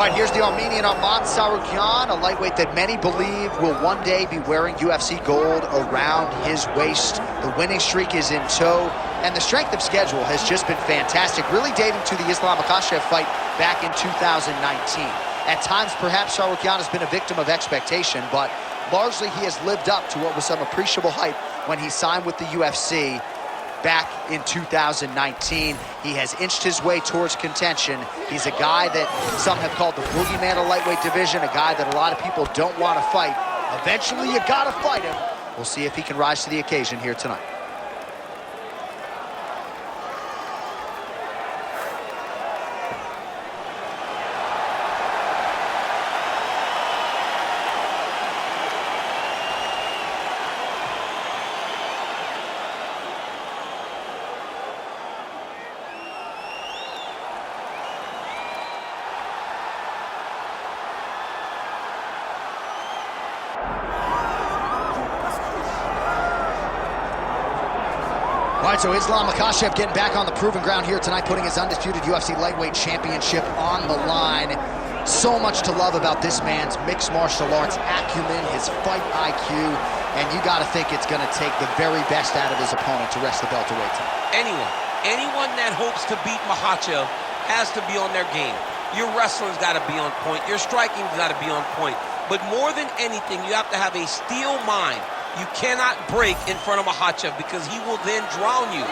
All right, here's the Armenian Arman Tsarukyan, a lightweight that many believe will one day be wearing UFC gold around his waist. The winning streak is in tow, and the strength of schedule has just been fantastic, really dating to the Islam Makhachev fight back in 2019. At times, perhaps Tsarukyan has been a victim of expectation, but largely he has lived up to what was some appreciable hype when he signed with the UFC back in 2019. He has inched his way towards contention. He's a guy that some have called the boogeyman of lightweight division, a guy that a lot of people don't want to fight. Eventually, you gotta fight him. We'll see if he can rise to the occasion here tonight. All right, so Islam Makhachev getting back on the proven ground here tonight, putting his undisputed UFC lightweight championship on the line. So much to love about this man's mixed martial arts acumen, his fight IQ, and you got to think it's going to take the very best out of his opponent to wrest the welterweight title. Anyone that hopes to beat Makhachev has to be on their game. Your wrestling's got to be on point. Your striking's got to be on point. But more than anything, you have to have a steel mind. You cannot break in front of Makhachev because he will then drown you.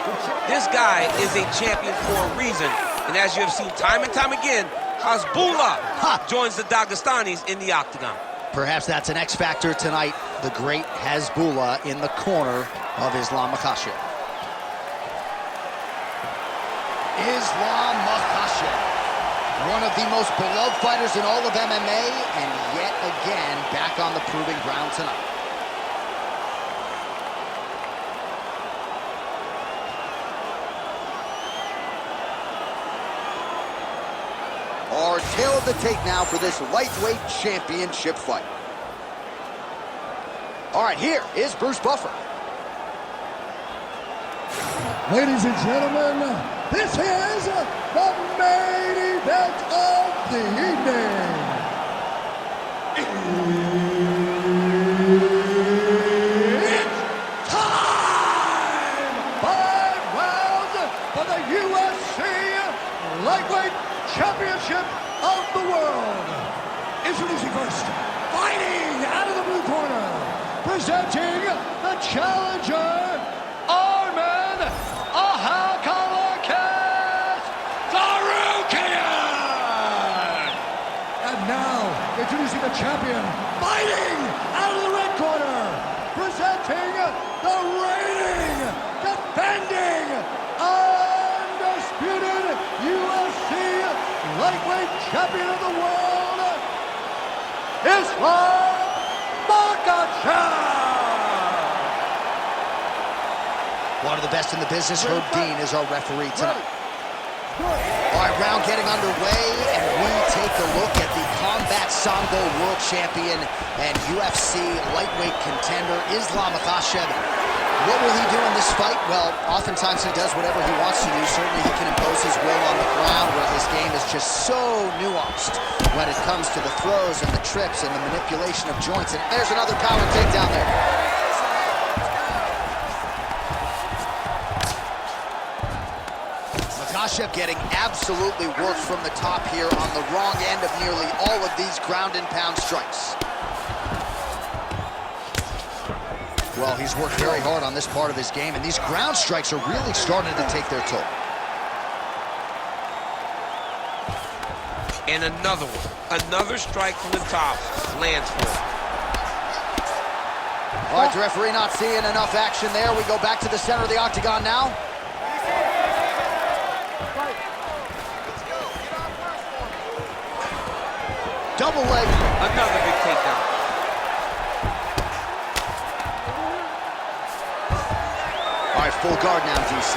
This guy is a champion for a reason. And as you have seen time and time again, Hasbullah joins the Dagestanis in the octagon. Perhaps that's an X factor tonight. The great Hasbullah in the corner of Islam Makhachev. Islam Makhachev, one of the most beloved fighters in all of MMA, and yet again back on the proving ground tonight. Our tail of the tape now for this lightweight championship fight. All right, here is Bruce Buffer. Ladies and gentlemen, this is the main event of the evening. It's time! 5 rounds for the UFC lightweight championship of the world. Introducing first, fighting out of the blue corner, presenting the challenger, Arman Tsarukyan. And now, introducing the champion, fighting out of the red corner, presenting the reigning, defending, undisputed UFC lightweight champion of the world, Islam Makhachev. One of the best in the business, Herb Dean, is our referee tonight. All right, round getting underway, and we take a look at the Combat Sambo world champion and UFC lightweight contender, Islam Makhachev. What will he do in this fight? Well, oftentimes he does whatever he wants to do. Certainly he can impose his will on the ground, where his game is just so nuanced when it comes to the throws and the trips and the manipulation of joints. And there's another power takedown there. Makhachev getting absolutely worked from the top here on the wrong end of nearly all of these ground and pound strikes. Well, he's worked very hard on this part of his game, and these ground strikes are really starting to take their toll. And another one. Another strike from the top lands for him. All right, the referee not seeing enough action there. We go back to the center of the octagon now. Double leg. Another big takedown. All right, full guard now, DC.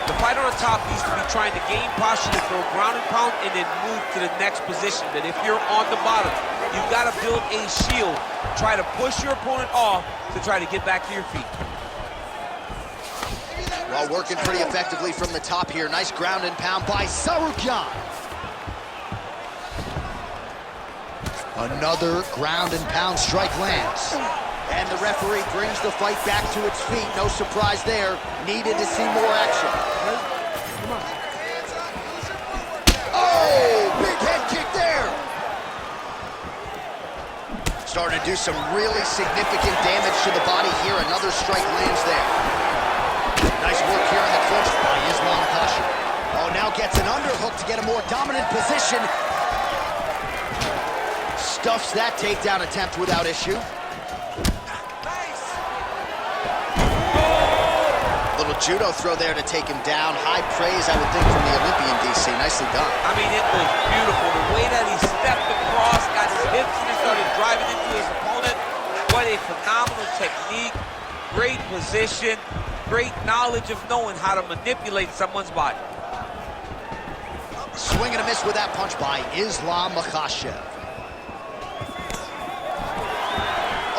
The fighter on top needs to be trying to gain posture to throw ground and pound and then move to the next position. But if you're on the bottom, you've got to build a shield. Try to push your opponent off to try to get back to your feet. Well, working pretty effectively from the top here. Nice ground and pound by Tsarukyan. Another ground and pound strike lands. And the referee brings the fight back to its feet. No surprise there. Needed to see more action. Oh, big head kick there. Starting to do some really significant damage to the body here. Another strike lands there. Nice work here in the clinch by Makhachev. Oh, now gets an underhook to get a more dominant position. Stuffs that takedown attempt without issue. Little judo throw there to take him down. High praise, I would think, from the Olympian, DC. Nicely done. I mean, it was beautiful. The way that he stepped across, got his hips and started driving into his opponent. What a phenomenal technique. Great position. Great knowledge of knowing how to manipulate someone's body. Swing and a miss with that punch by Makhachev.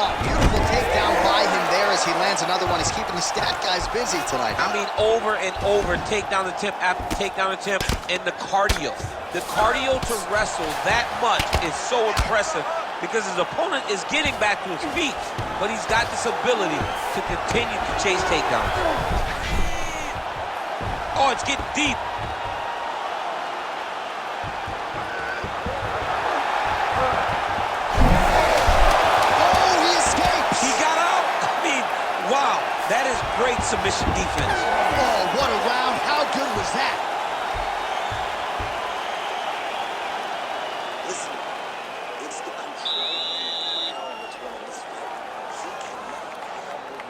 Oh, beautiful takedown by him there as he lands another one. He's keeping the stat guys busy tonight. I mean, over and over, takedown attempt after takedown attempt, and the cardio. The cardio to wrestle that much is so impressive because his opponent is getting back to his feet, but he's got this ability to continue to chase takedowns. Oh, it's getting deep. Wow, that is great submission defense. Oh, what a round. How good was that? Listen, it's the control that's winning this fight. He cannot handle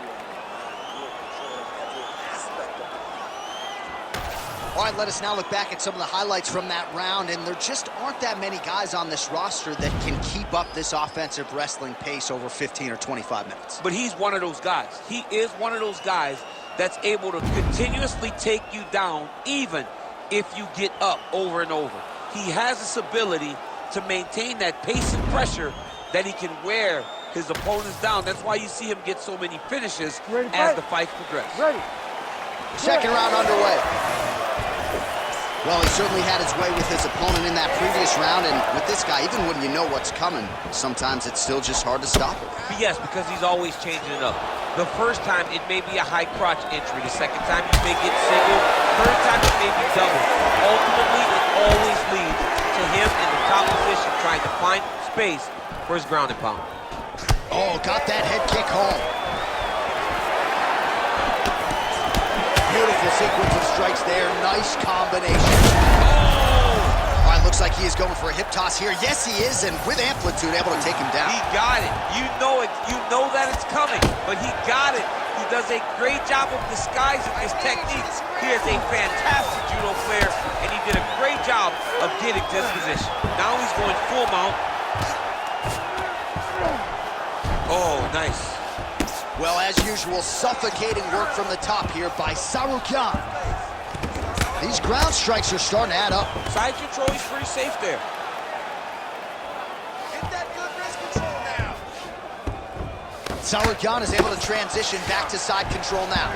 you in control of every aspect of the fight. All right, let us now look back at some of the highlights from that round, and there just aren't that many guys on this roster that can keep up this offensive wrestling pace over 15 or 25 minutes. But he's one of those guys. He is one of those guys that's able to continuously take you down even if you get up over and over. He has this ability to maintain that pace and pressure that he can wear his opponents down. That's why you see him get so many finishes as the fights progress. Second round underway. Well, he certainly had his way with his opponent in that previous round, and with this guy, even when you know what's coming, sometimes it's still just hard to stop him. Yes, because he's always changing it up. The first time, it may be a high crotch entry. The second time, you may get single. Third time, it may be double. Ultimately, it always leads to him in the top position, trying to find space for his ground and pound. Oh, got that head kick home. Beautiful sequence of strikes there. Nice combination. Oh! All right, looks like he is going for a hip toss here. Yes, he is, and with amplitude, able to take him down. He got it. You know it. You know that it's coming, but he got it. He does a great job of disguising his techniques. He is a fantastic judo player, and he did a great job of getting to this position. Now he's going full mount. Oh, nice. Well, as usual, suffocating work from the top here by Tsarukyan. These ground strikes are starting to add up. Side control, he's pretty safe there. Get that good wrist control now. Tsarukyan is able to transition back to side control now.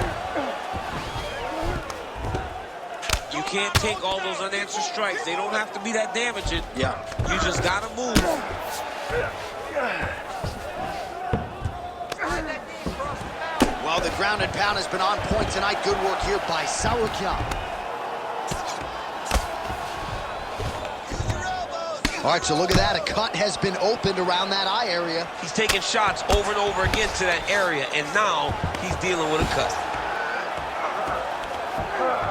You can't take all those unanswered strikes. They don't have to be that damaging. Yeah. You just gotta move. Well, the ground and pound has been on point tonight. Good work here by Tsarukyan. All right, so look at that. A cut has been opened around that eye area. He's taking shots over and over again to that area, and now he's dealing with a cut.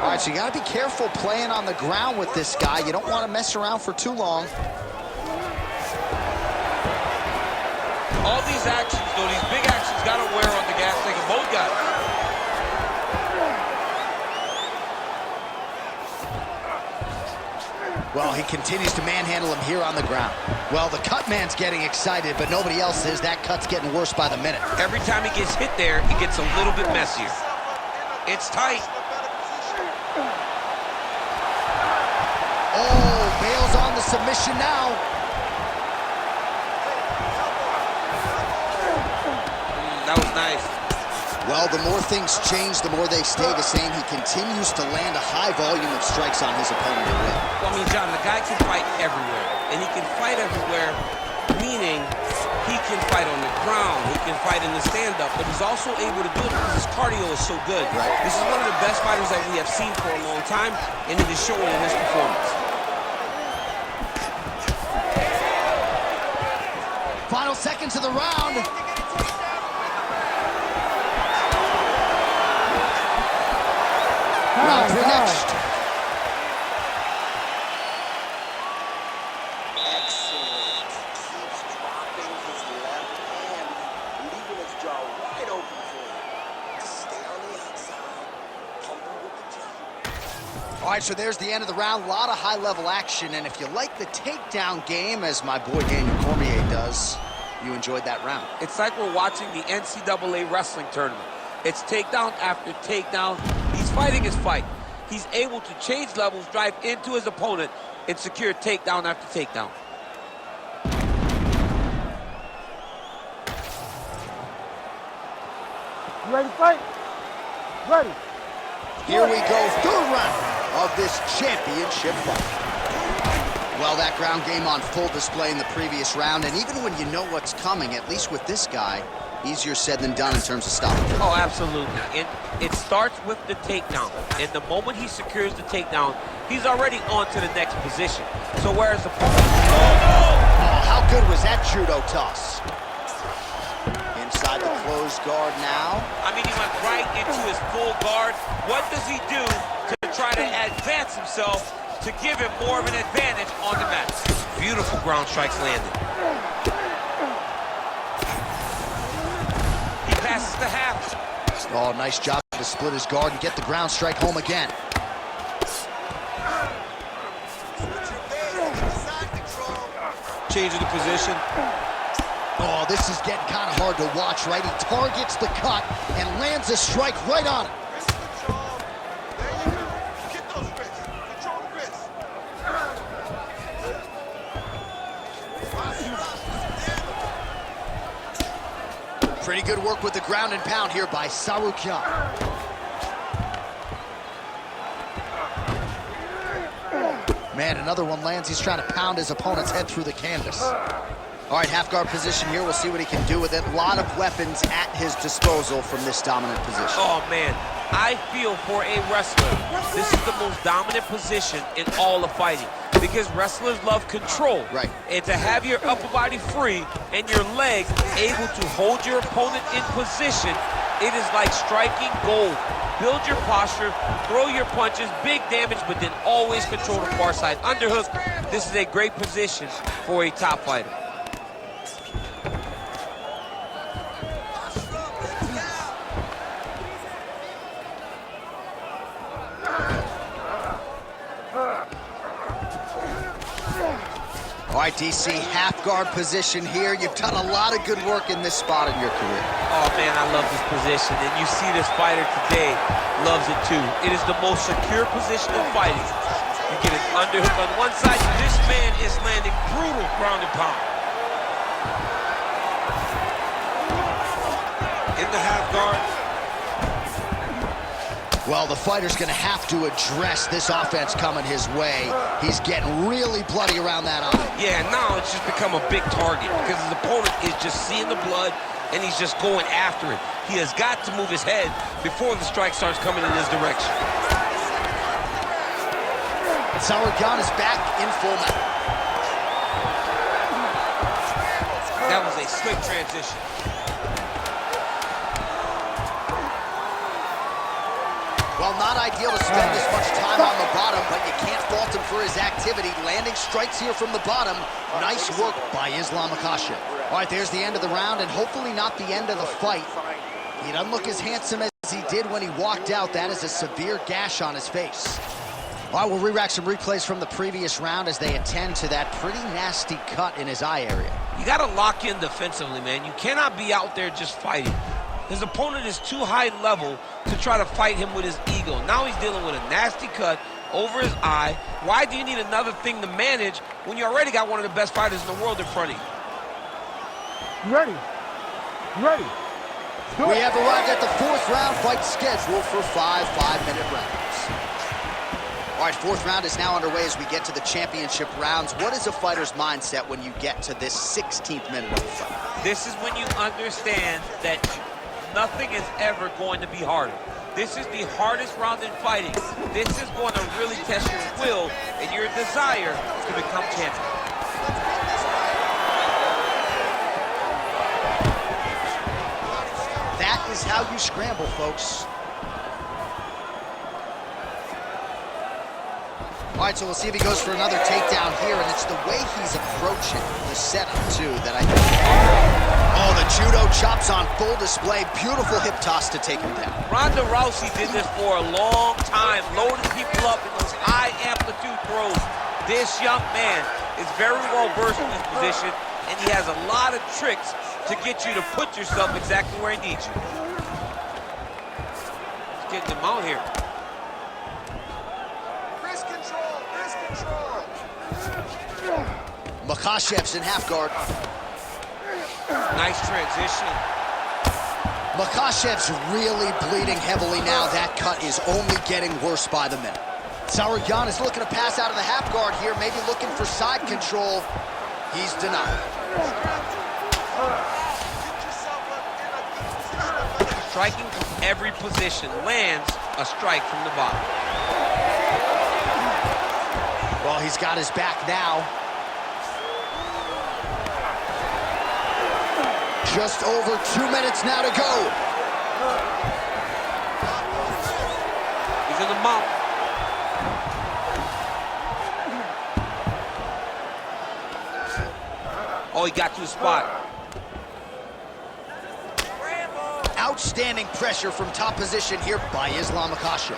All right, so you got to be careful playing on the ground with this guy. You don't want to mess around for too long. All these actions, though, these big actions, got to wear on the gas tank of both guys. Well, he continues to manhandle him here on the ground. Well, the cut man's getting excited, but nobody else is. That cut's getting worse by the minute. Every time he gets hit there, it gets a little bit messier. It's tight. Oh, bails on the submission now. That was nice. Well, the more things change, the more they stay the same. He continues to land a high volume of strikes on his opponent to win. Well, I mean, John, the guy can fight everywhere, and he can fight everywhere meaning he can fight on the ground, he can fight in the stand-up, but he's also able to do it because his cardio is so good. Right. This is one of the best fighters that we have seen for a long time, and it is showing in his performance. Final seconds of the round. Round three next. Excellent. Keeps dropping his left hand, leaving his jaw wide open for him. Just stay on the outside, pump him with the jab. All right, so there's the end of the round. A lot of high-level action, and if you like the takedown game, as my boy Daniel Cormier does, you enjoyed that round. It's like we're watching the NCAA wrestling tournament. It's takedown after takedown. He's fighting his fight. He's able to change levels, drive into his opponent, and secure takedown after takedown. You ready to fight? Ready. Here we go, third round of this championship fight. Well, that ground game on full display in the previous round, and even when you know what's coming, at least with this guy, easier said than done in terms of stopping. Oh, absolutely. It starts with the takedown. And the moment he secures the takedown, he's already on to the next position. So whereas the opponent... Oh, how good was that judo toss? Inside the closed guard now. I mean, he went right into his full guard. What does he do to try to advance himself to give him more of an advantage on the mat? Beautiful ground strikes landed. He passes the half. Oh, nice job to split his guard and get the ground strike home again. Changing the position. Oh, this is getting kind of hard to watch, right? He targets the cut and lands a strike right on it. Pretty good work with the ground and pound here by Tsarukyan. Man, another one lands. He's trying to pound his opponent's head through the canvas. All right, half guard position here. We'll see what he can do with it. A lot of weapons at his disposal from this dominant position. Oh, man. I feel for a wrestler, this is the most dominant position in all of fighting because wrestlers love control. Right. And to have your upper body free and your legs able to hold your opponent in position, it is like striking gold. Build your posture, throw your punches, big damage, but then always control the far side underhook. This is a great position for a top fighter. All right, DC, half guard position here. You've done a lot of good work in this spot in your career. Oh, man, I love this position, and you see this fighter today loves it too. It is the most secure position in fighting. You get an underhook on one side. This man is landing brutal ground and pound. In the half guard. Well, the fighter's going to have to address this offense coming his way. He's getting really bloody around that eye. Yeah, now it's just become a big target because his opponent is just seeing the blood and he's just going after it. He has got to move his head before the strike starts coming in his direction. Tsarukyan is back in full mount. That was a slick transition. Well, not ideal to spend this much time on the bottom, but you can't fault him for his activity. Landing strikes here from the bottom. Nice work by Islam Makhachev. All right, there's the end of the round, and hopefully not the end of the fight. He doesn't look as handsome as he did when he walked out. That is a severe gash on his face. All right, we'll re-rack some replays from the previous round as they attend to that pretty nasty cut in his eye area. You got to lock in defensively, man. You cannot be out there just fighting. His opponent is too high level to try to fight him with his ego. Now he's dealing with a nasty cut over his eye. Why do you need another thing to manage when you already got one of the best fighters in the world in front of you? You ready? You ready? We have arrived at the fourth round fight scheduled for 5 5-minute rounds. All right, fourth round is now underway as we get to the championship rounds. What is a fighter's mindset when you get to this 16th minute of the fight? This is when you understand that nothing is ever going to be harder. This is the hardest round in fighting. This is going to really test your will and your desire to become champion. That is how you scramble, folks. All right, so we'll see if he goes for another takedown here, and it's the way he's approaching the setup, too, that I think... Oh, the judo chops on full display. Beautiful hip toss to take him down. Ronda Rousey did this for a long time, loading people up in those high-amplitude throws. This young man is very well versed in this position, and he has a lot of tricks to get you to put yourself exactly where he needs you. He's getting them out here. Makhachev's in half guard. Nice transition. Makhachev's really bleeding heavily now. That cut is only getting worse by the minute. Tsarukyan is looking to pass out of the half guard here, maybe looking for side control. He's denied. Striking from every position, lands a strike from the bottom. Well, he's got his back now. Just over 2 minutes now to go. He's in the mount. Oh, he got to the spot. Outstanding pressure from top position here by Islam Makhachev.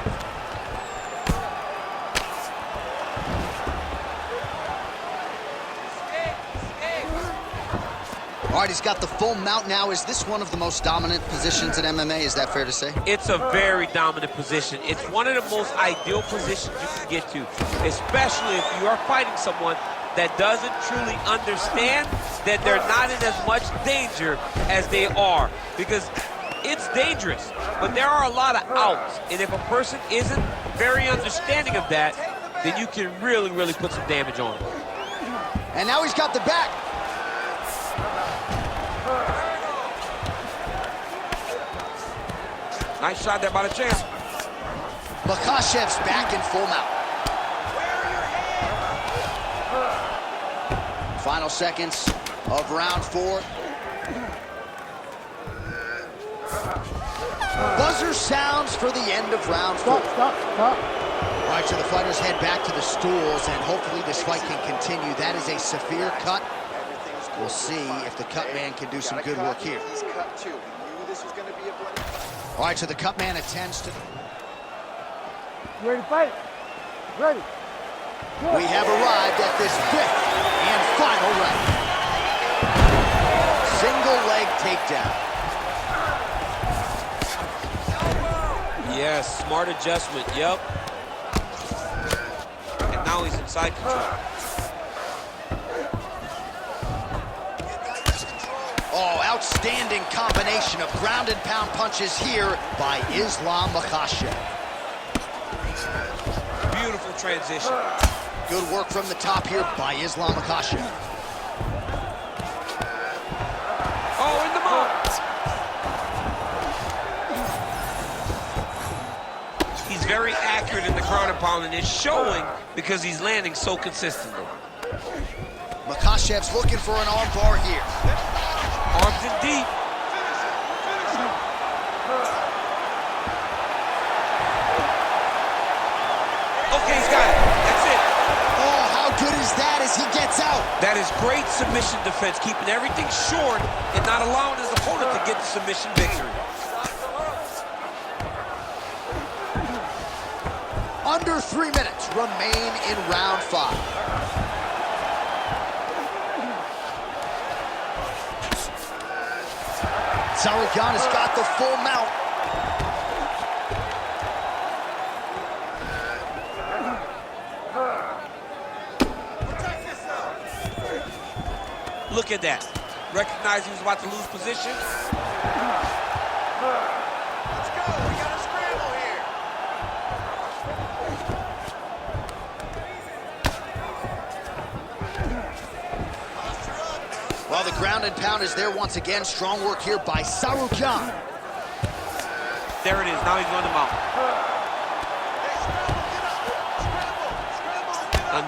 All right, he's got the full mount now. Is this one of the most dominant positions in MMA? Is that fair to say? It's a very dominant position. It's one of the most ideal positions you can get to, especially if you are fighting someone that doesn't truly understand that they're not in as much danger as they are. Because it's dangerous, but there are a lot of outs. And if a person isn't very understanding of that, then you can really, really put some damage on them. And now he's got the back. Nice shot there by the champ. Makhachev's back in full mount. Final seconds of round 4. Buzzer sounds for the end of round 4. Stop. All right, so the fighters head back to the stools, and hopefully this fight can continue. That is a severe cut. We'll see if the cut man can do some good work here. He's cut too. He knew this was going to be a bloody fight. All right, so the cut man attends to... You ready to fight? Ready. We have arrived at this 5th and final round. Single leg takedown. Yes, smart adjustment, yep. And now he's in side control. Oh, outstanding combination of ground and pound punches here by Islam Makhachev. Beautiful transition. Good work from the top here by Islam Makhachev. Oh, in the mount. He's very accurate in the ground and pound, and it's showing because he's landing so consistently. Makhachev's looking for an arm bar here. Arms in deep. Okay, he's got it. That's it. Oh, how good is that as he gets out? That is great submission defense, keeping everything short and not allowing his opponent to get the submission victory. Under 3 minutes remain in round 5. Tsarukyan has got the full mount. Look at that. Recognized he was about to lose position. Let's go. We got a scramble here. the ground and pound is there once again. Strong work here by Tsarukyan. There it is. Now he's going to mount.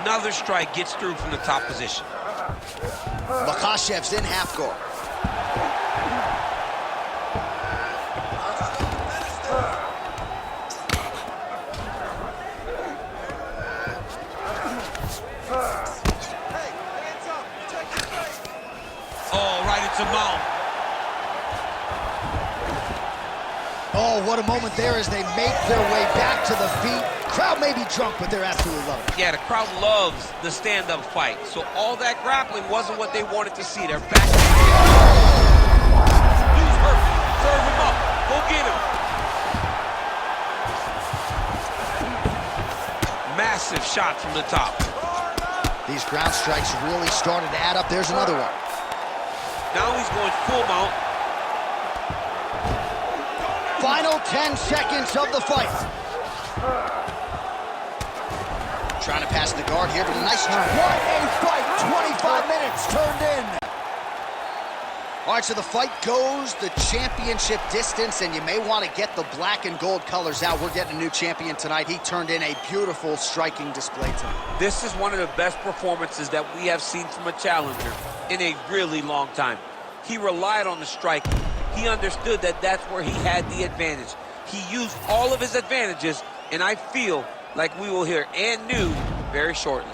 Another strike gets through from the top position. Makhachev's in half guard. Oh, right into mount. Oh, what a moment there as they make their way back to the feet. Crowd may be drunk, but they're absolutely loving it. Yeah, the crowd loves the stand-up fight. So all that grappling wasn't what they wanted to see. They're back. He's hurt. Serve him up. Go get him. Massive shot from the top. These ground strikes really started to add up. There's another one. Now he's going full mount. Final 10 seconds of the fight. Trying to pass the guard here, but a nice... What a fight! 25 minutes turned in. All right, so the fight goes the championship distance, and you may want to get the black and gold colors out. We're getting a new champion tonight. He turned in a beautiful striking display tonight. This is one of the best performances that we have seen from a challenger in a really long time. He relied on the striking. He understood that that's where he had the advantage. He used all of his advantages, and I feel like we will hear and new very shortly.